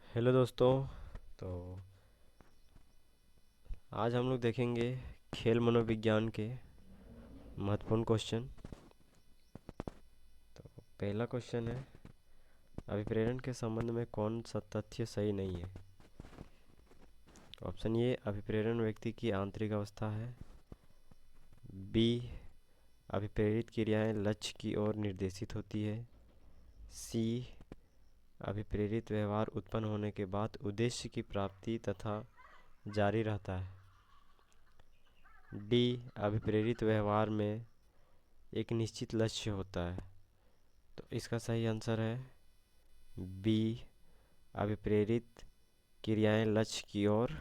Hello दोस्तों। तो आज हम लोग देखेंगे खेल मनोविज्ञान के महत्वपूर्ण क्वेश्चन। पहला क्वेश्चन है, अभिप्रेरण के संबंध में कौन सा तथ्य सही नहीं है। ऑप्शन ए, अभिप्रेरण व्यक्ति की आंतरिक अवस्था है। बी, अभिप्रेरित क्रियाएं लक्ष्य की ओर निर्देशित होती है। सी, अभिप्रेरित व्यवहार उत्पन्न होने के बाद उद्देश्य की प्राप्ति तथा जारी रहता है। डी, अभिप्रेरित व्यवहार में एक निश्चित लक्ष्य होता है। तो इसका सही आंसर है बी, अभिप्रेरित क्रियाएं लक्ष्य की ओर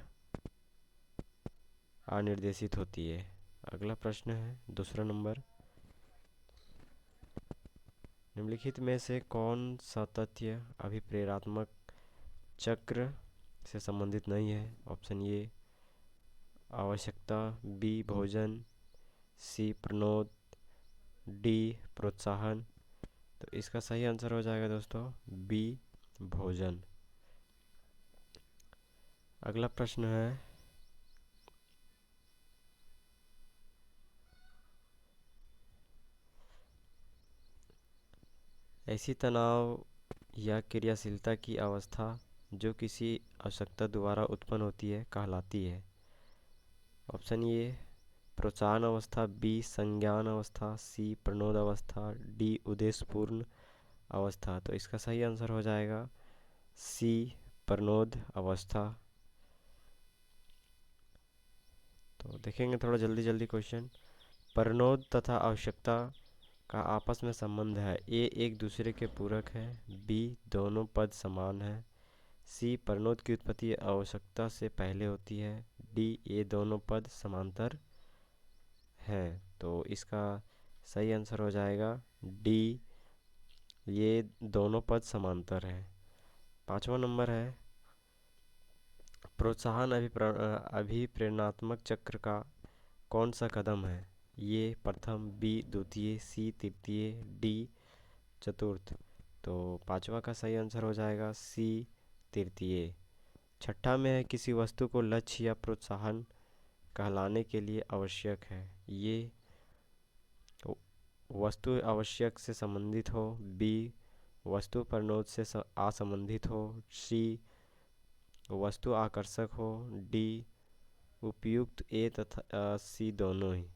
अनिर्देशित होती है। अगला प्रश्न है दूसरा नंबर, निम्नलिखित में से कौन सा तथ्य अभिप्रेरणात्मक चक्र से संबंधित नहीं है। ऑप्शन ए, आवश्यकता। बी, भोजन। सी, प्रनोद। डी, प्रोत्साहन। तो इसका सही आंसर हो जाएगा दोस्तों बी, भोजन। अगला प्रश्न है, ऐसी तनाव या क्रियाशीलता की अवस्था जो किसी आवश्यकता द्वारा उत्पन्न होती है कहलाती है। ऑप्शन ए, प्रोत्साहन अवस्था। बी, संज्ञान अवस्था। सी, प्रणोद अवस्था। डी, उद्देश्यपूर्ण अवस्था। तो इसका सही आंसर हो जाएगा सी, प्रणोद अवस्था। तो देखेंगे थोड़ा जल्दी जल्दी क्वेश्चन। प्रणोद तथा आवश्यकता का आपस में संबंध है। ए, एक दूसरे के पूरक है। बी, दोनों पद समान है। सी, प्रणोद की उत्पत्ति आवश्यकता से पहले होती है। डी, ये दोनों पद समांतर हैं। तो इसका सही आंसर हो जाएगा डी, ये दोनों पद समांतर हैं। पांचवा नंबर है, प्रोत्साहन अभिप्रेरणात्मक चक्र का कौन सा कदम है। ये प्रथम, बी द्वितीय, सी तृतीय, डी चतुर्थ। तो पांचवा का सही आंसर हो जाएगा सी, तृतीय। छठा में है, किसी वस्तु को लक्ष्य या प्रोत्साहन कहलाने के लिए आवश्यक है। ये वस्तु आवश्यक से संबंधित हो। बी, वस्तु प्रनोद से असंबंधित हो। सी, वस्तु आकर्षक हो। डी, उपयुक्त। ए तथा सी दोनों ही।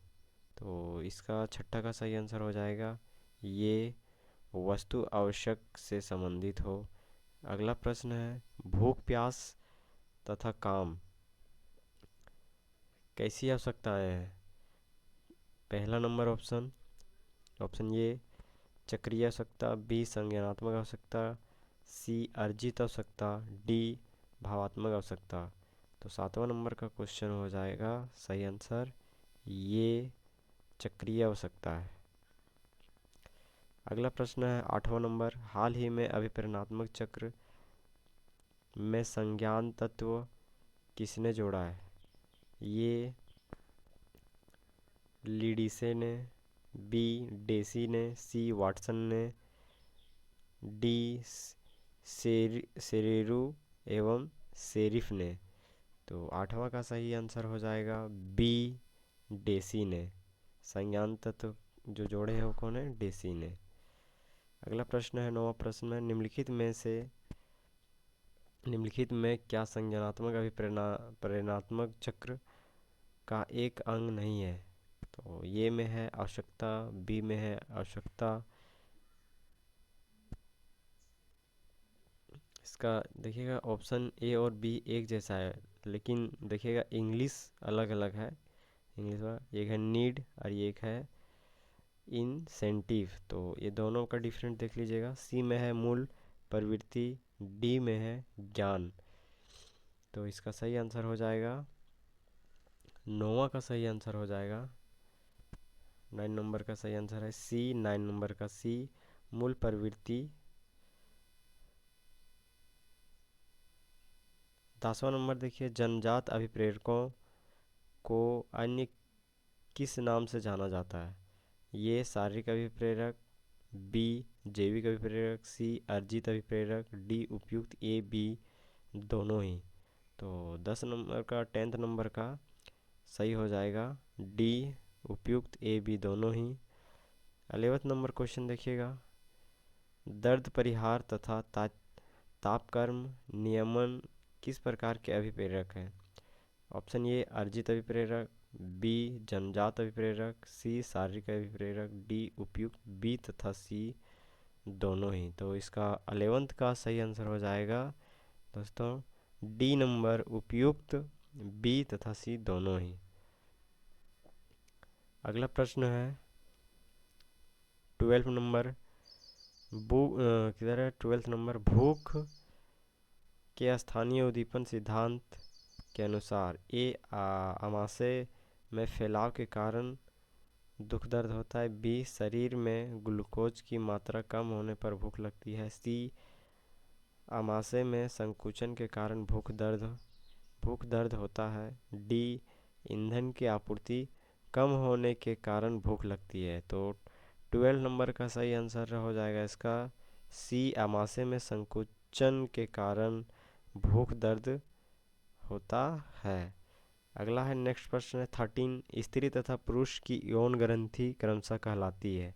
तो इसका छठा का सही आंसर हो जाएगा ये वस्तु आवश्यक से संबंधित हो। अगला प्रश्न है, भूख प्यास तथा काम कैसी आवश्यकताएं हैं। पहला नंबर ऑप्शन, ऑप्शन ए, चक्रीय आवश्यकता। बी, संज्ञानात्मक आवश्यकता। सी, अर्जित आवश्यकता। डी, भावात्मक आवश्यकता। तो सातवां नंबर का क्वेश्चन हो जाएगा सही आंसर ये चक्रीय आवश्यकता है। अगला प्रश्न है आठवां नंबर, हाल ही में अभिप्रेरणात्मक चक्र में संज्ञान तत्व किसने जोड़ा है। ये लीडिसे ने। बी, डेसी ने। सी, वाटसन ने। डी, सेरेरू एवं सेरिफ ने। तो आठवां का सही आंसर हो जाएगा बी, डेसी ने। संज्ञान तत्व जो जोड़े हैं वो कौन है, डेसी ने। अगला प्रश्न है नौवां प्रश्न है, निम्नलिखित में क्या संज्ञानात्मक प्रेरणात्मक चक्र का एक अंग नहीं है। तो ये में है आवश्यकता। बी में है आवश्यकता। इसका देखिएगा ऑप्शन ए और बी एक जैसा है, लेकिन देखिएगा इंग्लिश अलग अलग है। इंग्लिश में एक है नीड और एक है इंसेंटिव। तो ये दोनों का डिफरेंट देख लीजिएगा। सी में है मूल प्रवृत्ति। डी में है ज्ञान। तो इसका सही आंसर हो जाएगा नौवां का सही आंसर हो जाएगा 9 नंबर का सही आंसर है सी, 9 नंबर का सी, मूल प्रवृत्ति। 10वां नंबर देखिए, जन्मजात अभिप्रेरकों को अन्य किस नाम से जाना जाता है। ये शारीरिक अभिप्रेरक। बी, जैविक अभिप्रेरक। सी, अर्जित अभिप्रेरक। डी, उपयुक्त। ए, बी, दोनों ही। तो 10 नंबर का 10th नंबर का सही हो जाएगा डी, उपयुक्त, ए बी दोनों ही। 11th नंबर क्वेश्चन देखिएगा, दर्द परिहार तथा तापकर्म नियमन किस प्रकार के अभिप्रेरक हैं? ऑप्शन ए अर्जित अभिप्रेरक, बी जन्मजात अभिप्रेरक, सी शारीरिक अभिप्रेरक, डी उपयुक्त, बी तथा सी दोनों ही। तो इसका 11th का सही आंसर हो जाएगा दोस्तों डी नंबर, उपयुक्त, बी तथा सी दोनों ही। अगला प्रश्न है 12 नंबर, किधर है 12th नंबर, भूख के स्थानीय उद्दीपन सिद्धांत के अनुसार ए आमाशय में फैलाव के कारण दुख दर्द होता है, बी शरीर में ग्लूकोज की मात्रा कम होने पर भूख लगती है, सी आमाशय में संकुचन के कारण भूख दर्द होता है, डी ईंधन की आपूर्ति कम होने के कारण भूख लगती है। तो 12 नंबर का सही आंसर हो जाएगा इसका सी, आमाशय में संकुचन के कारण भूख दर्द होता है। अगला है नेक्स्ट प्रश्न है 13, स्त्री तथा पुरुष की यौन ग्रंथि क्रमशः कहलाती है?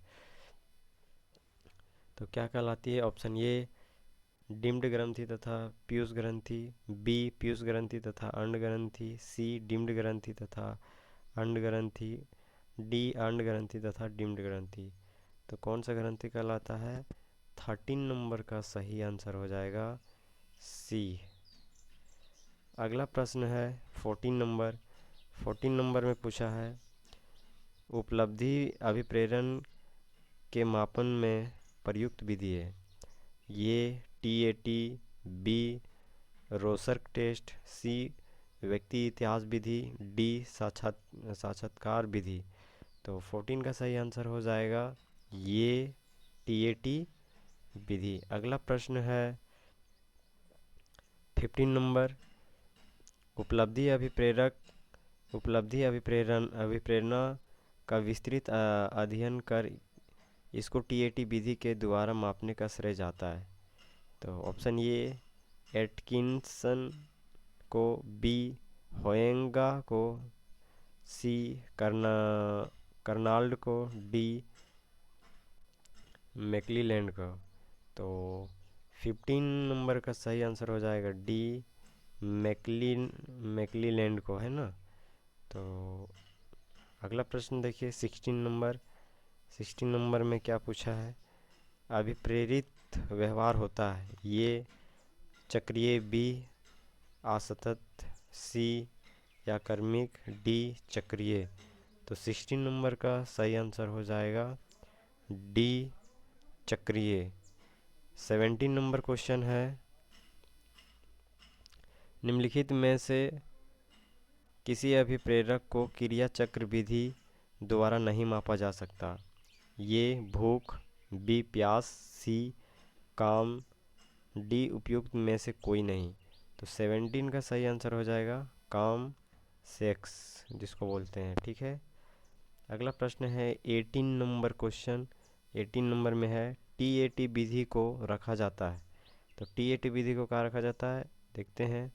तो क्या कहलाती है? ऑप्शन ए डिम्ड ग्रंथि तथा पीयूष ग्रंथि, बी पीयूष ग्रंथि तथा अंड ग्रंथि, सी डिम्ड ग्रंथि तथा अंड ग्रंथि, डी अंड ग्रंथि तथा डिम्ड ग्रंथि। तो कौन सा ग्रंथि कहलाता है? 13 नंबर का सही आंसर हो जाएगा सी। अगला प्रश्न है 14 नंबर में पूछा है उपलब्धि अभिप्रेरण के मापन में प्रयुक्त विधि है? ये टीएटी, बी रोसर्क टेस्ट, सी व्यक्ति इतिहास विधि, डी साक्षात्कार विधि। तो 14 का सही आंसर हो जाएगा ये टीएटी विधि। अगला प्रश्न है 15 नंबर, उपलब्धि अभिप्रेरणा का विस्तृत अध्ययन कर इसको टीएटी विधि के द्वारा मापने का श्रेय जाता है। तो ऑप्शन ए एटकिंसन को, बी होएंगा को, सी कर्नाल्ड को, डी मैकलीलैंड को। तो 15 नंबर का सही आंसर हो जाएगा डी मैकलीलैंड को, है ना। तो अगला प्रश्न देखिए 16 नंबर में क्या पूछा है? अभिप्रेरित व्यवहार होता है, ये चक्रीय, बी असतत, सी या कर्मिक, डी चक्रीय। तो 16 नंबर का सही आंसर हो जाएगा डी चक्रीय। 17 नंबर क्वेश्चन है निम्नलिखित में से किसी अभिप्रेरक को क्रिया चक्र विधि द्वारा नहीं मापा जा सकता? ये भूख, बी प्यास, सी काम, डी उपयुक्त में से कोई नहीं। तो 17 का सही आंसर हो जाएगा काम, सेक्स जिसको बोलते हैं, ठीक है। अगला प्रश्न है 18 नंबर क्वेश्चन, 18 नंबर में है टीएटी विधि को रखा जाता है। तो टीएटी विधि को कहाँ रखा जाता है देखते हैं।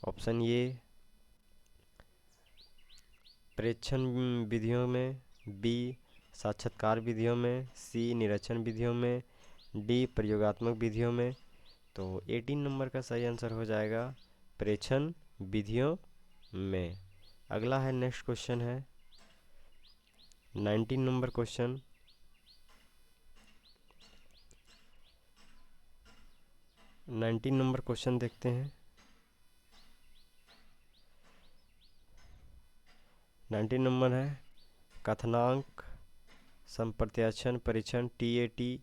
ऑप्शन ए प्रेक्षण विधियों में, बी साक्षात्कार विधियों में, सी निरीक्षण विधियों में, डी प्रयोगात्मक विधियों में। तो 18 नंबर का सही आंसर हो जाएगा प्रेक्षण विधियों में। अगला है नेक्स्ट क्वेश्चन है 19 नंबर क्वेश्चन, 19 नंबर क्वेश्चन देखते हैं। 19 नंबर है कथनांक संप्रत्याशन परीक्षण टीएटी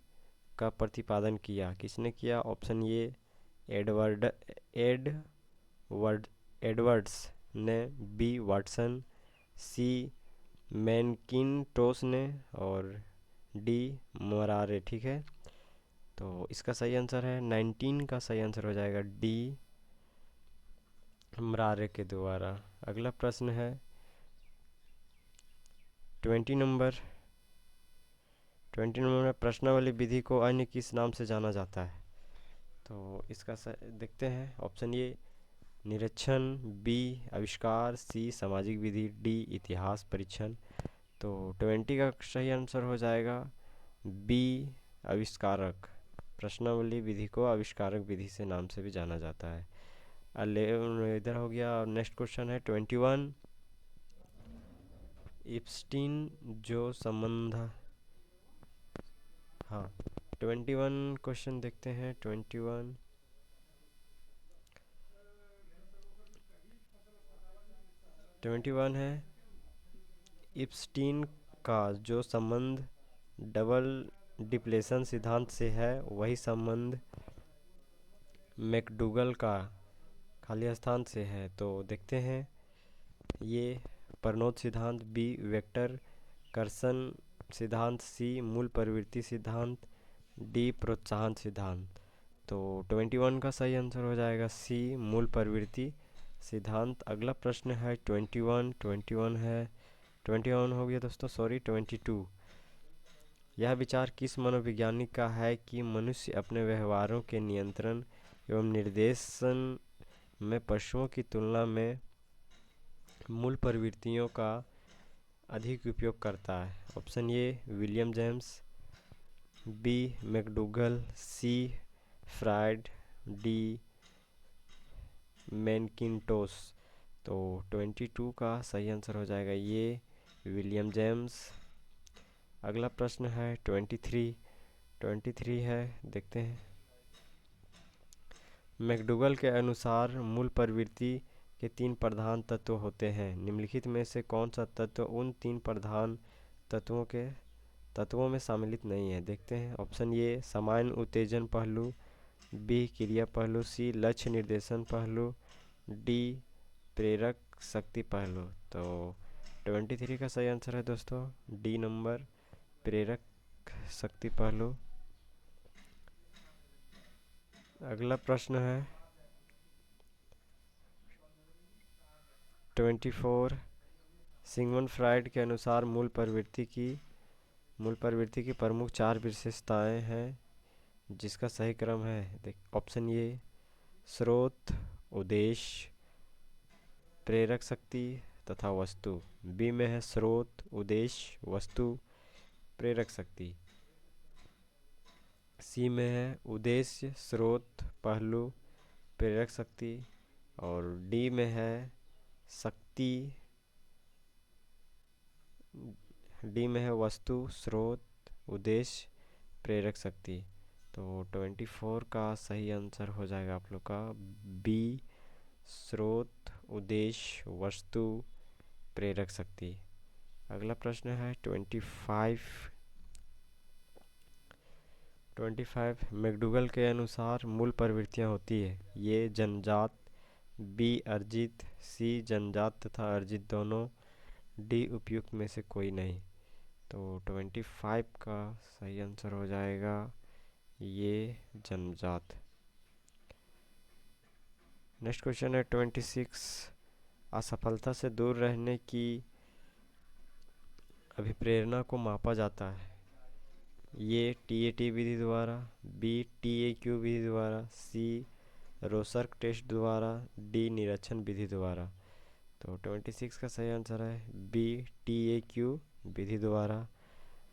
का प्रतिपादन किया किसने किया? ऑप्शन ए एडवर्ड्स ने, बी वाटसन, सी मैकिन्टोश ने और डी मरारे, ठीक है। तो इसका सही आंसर है 19 का सही आंसर हो जाएगा डी मरारे के द्वारा। अगला प्रश्न है 20 नंबर में प्रश्नावली विधि को अन्य किस नाम से जाना जाता है? तो इसका देखते हैं ऑप्शन ए निरीक्षण, बी आविष्कार, सी सामाजिक विधि, डी इतिहास परीक्षण। तो 20 का सही आंसर हो जाएगा बी आविष्कारक। प्रश्नावली विधि को आविष्कारक विधि से नाम से भी जाना जाता है। इधर हो गया। नेक्स्ट क्वेश्चन है 21। इप्स्टीन जो संबंध, हाँ 21 क्वेश्चन देखते हैं। 21 है इप्स्टीन का जो संबंध डबल डिप्लेशन सिद्धांत से है वही संबंध मैकडूगल का खाली स्थान से है। तो देखते हैं ये परनोद सिद्धांत, बी वेक्टर कर्षण सिद्धांत, सी मूल प्रवृत्ति सिद्धांत, डी प्रोत्साहन सिद्धांत। तो 21 का सही आंसर हो जाएगा सी मूल प्रवृत्ति सिद्धांत। अगला प्रश्न है 21 है 21 हो गया दोस्तों, सॉरी 22। यह विचार किस मनोवैज्ञानिक का है कि मनुष्य अपने व्यवहारों के नियंत्रण एवं निर्देशन में पशुओं की तुलना में मूल प्रवृत्तियों का अधिक उपयोग करता है। Option A William James, B McDougall, C Freud, D McIntosh. तो 22 का सही आंसर हो जाएगा ये विलियम जेम्स। अगला प्रश्न है 23 है, देखते हैं। मैकडूगल के अनुसार मूल प्रवृत्ति के 3 प्रधान तत्व होते हैं। निम्नलिखित में से कौन सा तत्व उन 3 प्रधान तत्वों में सम्मिलित नहीं है? देखते हैं। ऑप्शन ए सामान्य उत्तेजन पहलू, बी क्रिया पहलू, सी लक्ष्य निर्देशन पहलू, डी प्रेरक शक्ति पहलू। तो 23 का सही आंसर है दोस्तों डी नंबर प्रेरक शक्ति पहलू। अगला प्रश्न है 24। सिगमंड फ्रायड के अनुसार मूल प्रवृत्ति की प्रमुख 4 विशेषताएं हैं, जिसका सही क्रम है। देख ऑप्शन ए स्रोत, उद्देश्य, प्रेरक शक्ति तथा वस्तु। बी में है स्रोत, उद्देश्य, वस्तु, प्रेरक शक्ति। सी में है उद्देश्य, स्रोत, पहलू, प्रेरक शक्ति। और डी में है शक्ति, डी में है वस्तु, स्रोत, उद्देश्य, प्रेरक शक्ति। तो 24 का सही आंसर हो जाएगा आप लोग का बी स्रोत, उद्देश्य, वस्तु, प्रेरक शक्ति। अगला प्रश्न है 25 मैकडूगल के अनुसार मूल प्रवृत्तियाँ होती है ये जन्मजात, बी अर्जित, सी जन्मजात तथा अर्जित दोनों, डी उपयुक्त में से कोई नहीं। तो 25 का सही आंसर हो जाएगा ये जन्मजात। नेक्स्ट क्वेश्चन है 26। असफलता से दूर रहने की अभिप्रेरणा को मापा जाता है ये टीएटी विधि द्वारा, बी टीएक्यू विधि द्वारा, सी रोसर्क टेस्ट द्वारा, डी निरीक्षण विधि द्वारा। तो 26 का सही आंसर है बी टीएक्यू विधि द्वारा।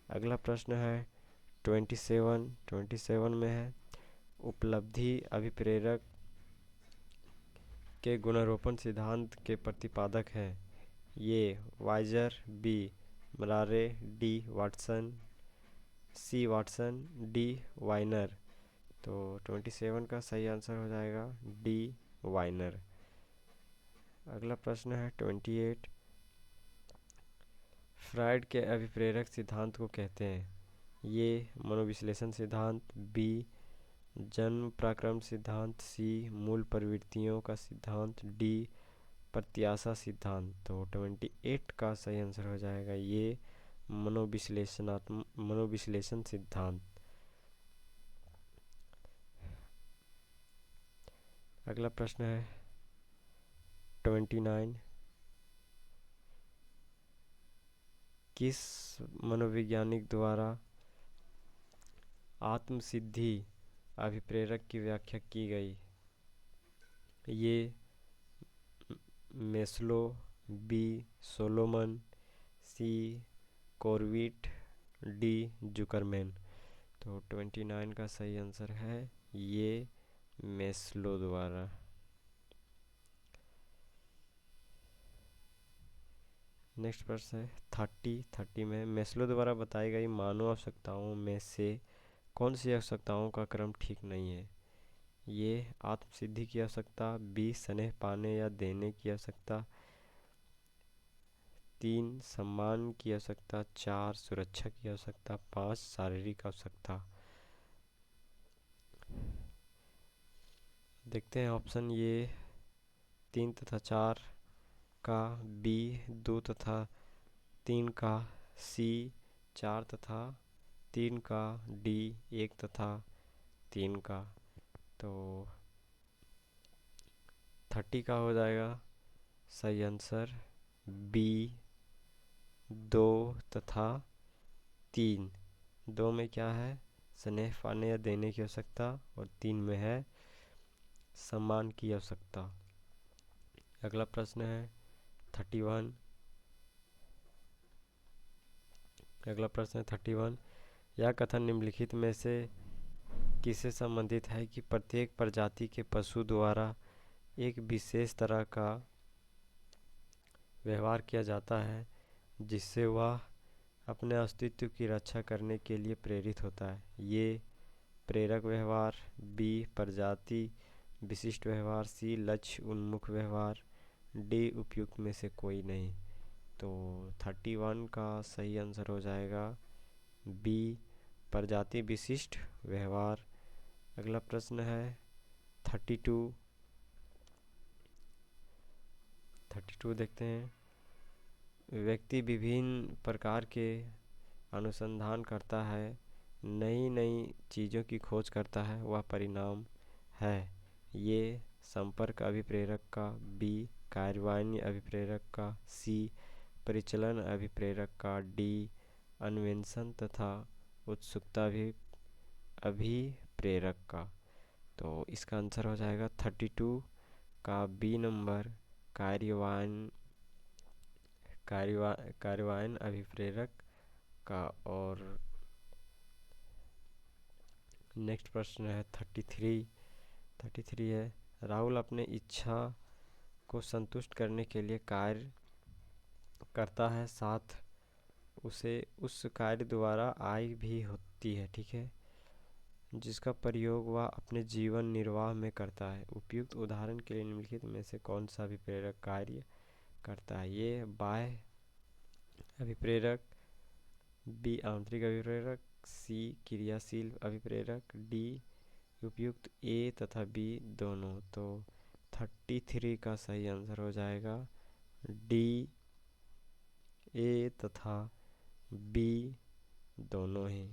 अगला प्रश्न है 27 में है उपलब्धि अभिप्रेरक के गुणारोपण सिद्धांत के प्रतिपादक हैं ये वाइजर, बी मरारे, डी वाटसन, सी वाटसन, डी वाइनर। तो 27 का सही आंसर हो जाएगा डी वाइनर। अगला प्रश्न है 28। फ्रायड के अभिप्रेरक सिद्धांत को कहते हैं ये मनोविश्लेषण सिद्धांत, बी जन्म पराक्रम सिद्धांत, सी मूल प्रवृत्तियों का सिद्धांत, डी प्रत्याशा सिद्धांत। तो 28 का सही आंसर हो जाएगा ये मनोविश्लेषण सिद्धांत। अगला प्रश्न है 29। किस मनोवैज्ञानिक द्वारा आत्म सिद्धि अभिप्रेरक की व्याख्या की गई। ये मेस्लो, बी सोलोमन, सी कोरविट, डी जुकरमैन। तो 29 का सही आंसर है ये मेस्लो द्वारा। नेक्स्ट प्रश्न है 30 में मेस्लो द्वारा बताई गई मानव आवश्यकताओं में से कौन सी आवश्यकताओं का क्रम ठीक नहीं है। ये आत्मसिद्धि की आवश्यकता, बी स्नेह पाने या देने की आवश्यकता, 3 सम्मान की आवश्यकता, 4 सुरक्षा की आवश्यकता, 5 शारीरिक आवश्यकता। देखते हैं ऑप्शन ये 3 तथा 4 का, बी 2 तथा 3 का, सी 4 तथा 3 का, डी 1 तथा 3 का। तो 30 का हो जाएगा सही आंसर बी 2 तथा 3। 2 में क्या है, स्नेह पाने या देने की आवश्यकता, और 3 में है सम्मान की आवश्यकता। अगला प्रश्न है 31। अगला प्रश्न है 31। यह कथन निम्नलिखित में से किससे संबंधित है कि प्रत्येक प्रजाति के पशु द्वारा एक विशेष तरह का व्यवहार किया जाता है जिससे वह अपने अस्तित्व की रक्षा करने के लिए प्रेरित होता है। ये प्रेरक व्यवहार, बी प्रजाति विशिष्ट व्यवहार, सी लक्ष्य उन्मुख व्यवहार, डी उपयुक्त में से कोई नहीं। तो 31 का सही आंसर हो जाएगा बी प्रजाति विशिष्ट व्यवहार। अगला प्रश्न है 32। देखते हैं। व्यक्ति विभिन्न प्रकार के अनुसंधान करता है, नई नई चीज़ों की खोज करता है, वह परिणाम है। ये संपर्क अभिप्रेरक का, बी कार्यान्वयन अभिप्रेरक का, सी परिचलन अभिप्रेरक का, डी अन्वेषण तथा उत्सुकता अभिप्रेरक का। तो इसका आंसर हो जाएगा 32 का बी नंबर कार्यान्वयन अभिप्रेरक का। और नेक्स्ट प्रश्न है 33 है। राहुल अपने इच्छा को संतुष्ट करने के लिए कार्य करता है, साथ उसे उस कार्य द्वारा आय भी होती है, ठीक है, जिसका प्रयोग वह अपने जीवन निर्वाह में करता है। उपयुक्त उदाहरण के लिए निम्नलिखित में से कौन सा अभिप्रेरक कार्य करता है। ये बाह्य अभिप्रेरक, बी आंतरिक अभिप्रेरक, सी क्रियाशील अभिप्रेरक, डी उपयुक्त ए तथा बी दोनों। तो 33 का सही आंसर हो जाएगा डी ए तथा बी दोनों ही।